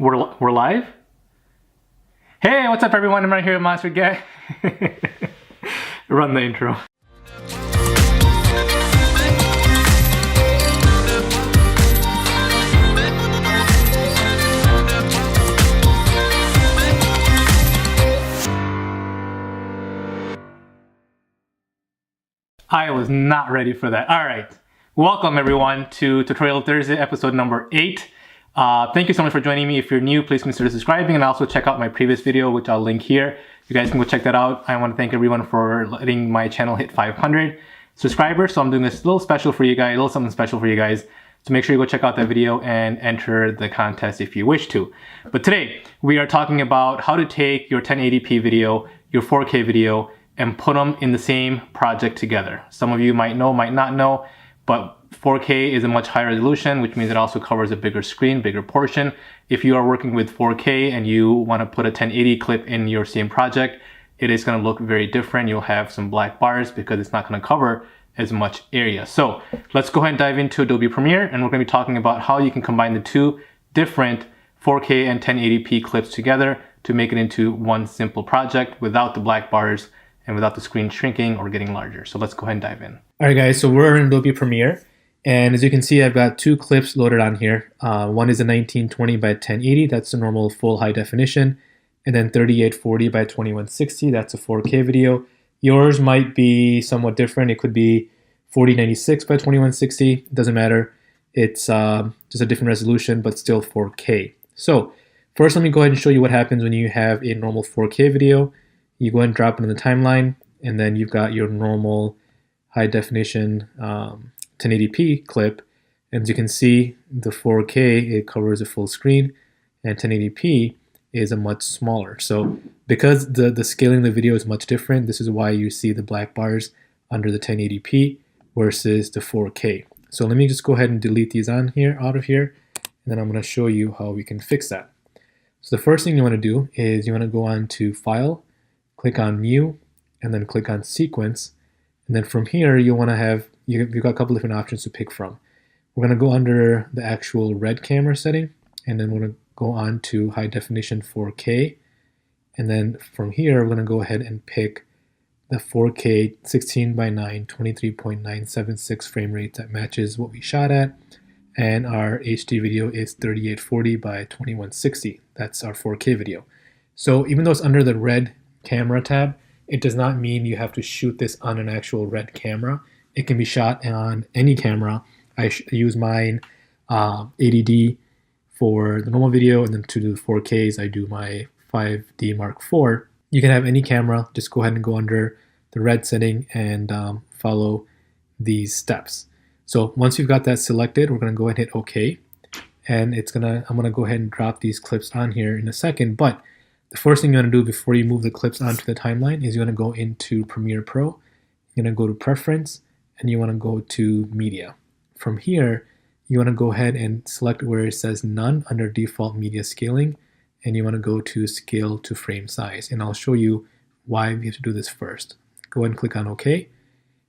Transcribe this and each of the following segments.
We're live? Hey, what's up everyone? I'm right here at MonsterGadgets. Run the intro. I was not ready for that. All right. Welcome everyone to Tutorial Thursday, episode number 8. Thank you so much for joining me. If you're new, please consider subscribing and also check out my previous video, which I'll link here. You guys can go check that out. I want to thank everyone for letting my channel hit 500 subscribers. So I'm doing this little special for you guys, a little something special for you guys. So make sure you go check out that video and enter the contest if you wish to. But today we are talking about how to take your 1080p video, your 4K video, and put them in the same project together. Some of you might know, might not know, but 4K is a much higher resolution, which means it also covers a bigger screen, bigger portion. If you are working with 4K and you want to put a 1080 clip in your same project, it is going to look very different. You'll have some black bars because it's not going to cover as much area. So let's go ahead and dive into Adobe Premiere, and we're going to be talking about how you can combine the two different 4K and 1080p clips together to make it into one simple project without the black bars and without the screen shrinking or getting larger. So let's go ahead and dive in. All right guys, so we're in Adobe Premiere. And as you can see, I've got two clips loaded on here. One is a 1920 by 1080, that's the normal full high definition. And then 3840 by 2160, that's a 4K video. Yours might be somewhat different. It could be 4096 by 2160, it doesn't matter. It's just a different resolution, but still 4K. So first, let me go ahead and show you what happens when you have a normal 4K video. You go ahead and drop it in the timeline, and then you've got your normal high definition 1080p clip. And as you can see, the 4K, it covers a full screen, and 1080p is a much smaller. So because the scaling of the video is much different, this is why you see the black bars under the 1080p versus the 4K. So let me just go ahead and delete these out of here, and then I'm going to show you how we can fix that. So the first thing you want to do is you want to go on to File, click on New, and then click on Sequence. And then from here, you want to have, you've got a couple different options to pick from. We're going to go under the actual red camera setting, and then we're going to go on to high definition 4K. And then from here, we're going to go ahead and pick the 4K 16 by 9, 23.976 frame rate that matches what we shot at. And our HD video is 3840 by 2160. That's our 4K video. So even though it's under the red camera tab, it does not mean you have to shoot this on an actual red camera. It can be shot on any camera. I use mine 80D for the normal video, and then to do the 4Ks, I do my 5D Mark IV. You can have any camera. Just go ahead and go under the red setting and follow these steps. So once you've got that selected, we're going to go ahead and hit OK. And I'm going to go ahead and drop these clips on here in a second. But the first thing you want to do before you move the clips onto the timeline is you want to go into Premiere Pro. You're going to go to Preference, and you want to go to Media. From here, you want to go ahead and select where it says None under Default Media Scaling, and you want to go to Scale to Frame Size. And I'll show you why we have to do this first. Go ahead and click on OK.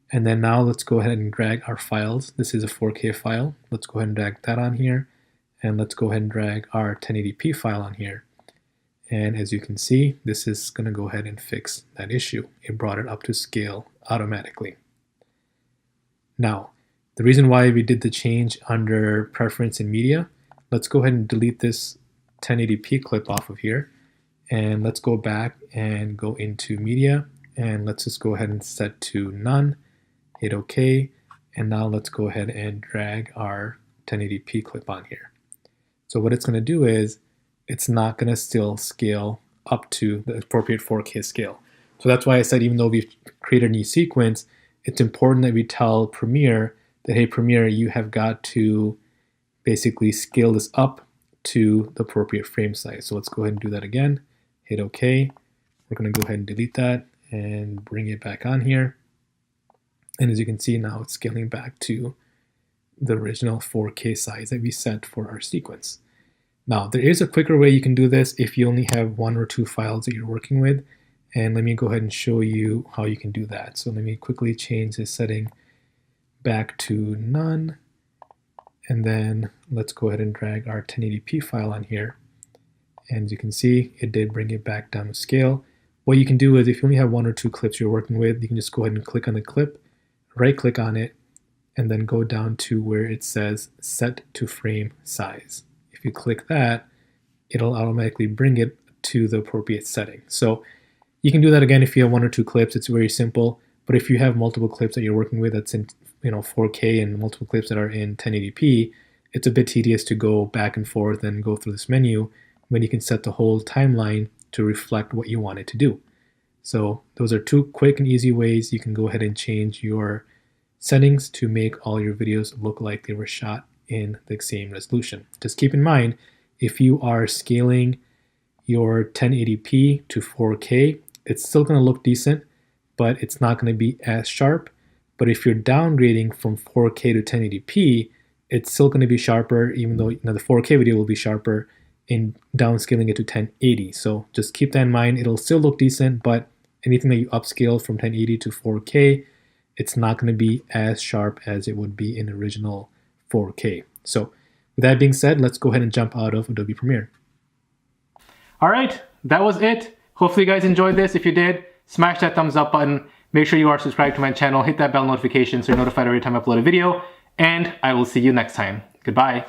And then now let's go ahead and drag our files. This is a 4K file. Let's go ahead and drag that on here. And let's go ahead and drag our 1080p file on here. And as you can see, this is going to go ahead and fix that issue. It brought it up to scale automatically. Now, the reason why we did the change under Preference and Media, let's go ahead and delete this 1080p clip off of here. And let's go back and go into Media. And let's just go ahead and set to None. Hit OK. And now let's go ahead and drag our 1080p clip on here. So what it's going to do is, it's not going to still scale up to the appropriate 4K scale. So that's why I said even though we've created a new sequence, it's important that we tell Premiere that, hey Premiere, you have got to basically scale this up to the appropriate frame size. So let's go ahead and do that again. Hit OK. We're going to go ahead and delete that and bring it back on here. And as you can see now, it's scaling back to the original 4K size that we set for our sequence. Now, there is a quicker way you can do this if you only have 1 or 2 files that you're working with. And let me go ahead and show you how you can do that. So let me quickly change this setting back to None. And then let's go ahead and drag our 1080p file on here. And as you can see, it did bring it back down to scale. What you can do is if you only have 1 or 2 clips you're working with, you can just go ahead and click on the clip, right click on it, and then go down to where it says set to frame size. If you click that, it'll automatically bring it to the appropriate setting. So you can do that again if you have 1 or 2 clips. It's very simple. But if you have multiple clips that you're working with that's in 4K and multiple clips that are in 1080p, it's a bit tedious to go back and forth and go through this menu when you can set the whole timeline to reflect what you want it to do. So those are 2 quick and easy ways you can go ahead and change your settings to make all your videos look like they were shot in the same resolution. Just keep in mind, if you are scaling your 1080p to 4K, it's still going to look decent, but it's not going to be as sharp. But if you're downgrading from 4K to 1080p, it's still going to be sharper, even though the 4K video will be sharper in downscaling it to 1080. So just keep that in mind. It'll still look decent, but anything that you upscale from 1080 to 4K, it's not going to be as sharp as it would be in the original 4K. So with that being said, let's go ahead and jump out of Adobe Premiere. All right, that was it. Hopefully you guys enjoyed this. If you did, smash that thumbs up button. Make sure you are subscribed to my channel. Hit that bell notification so you're notified every time I upload a video. And I will see you next time. Goodbye.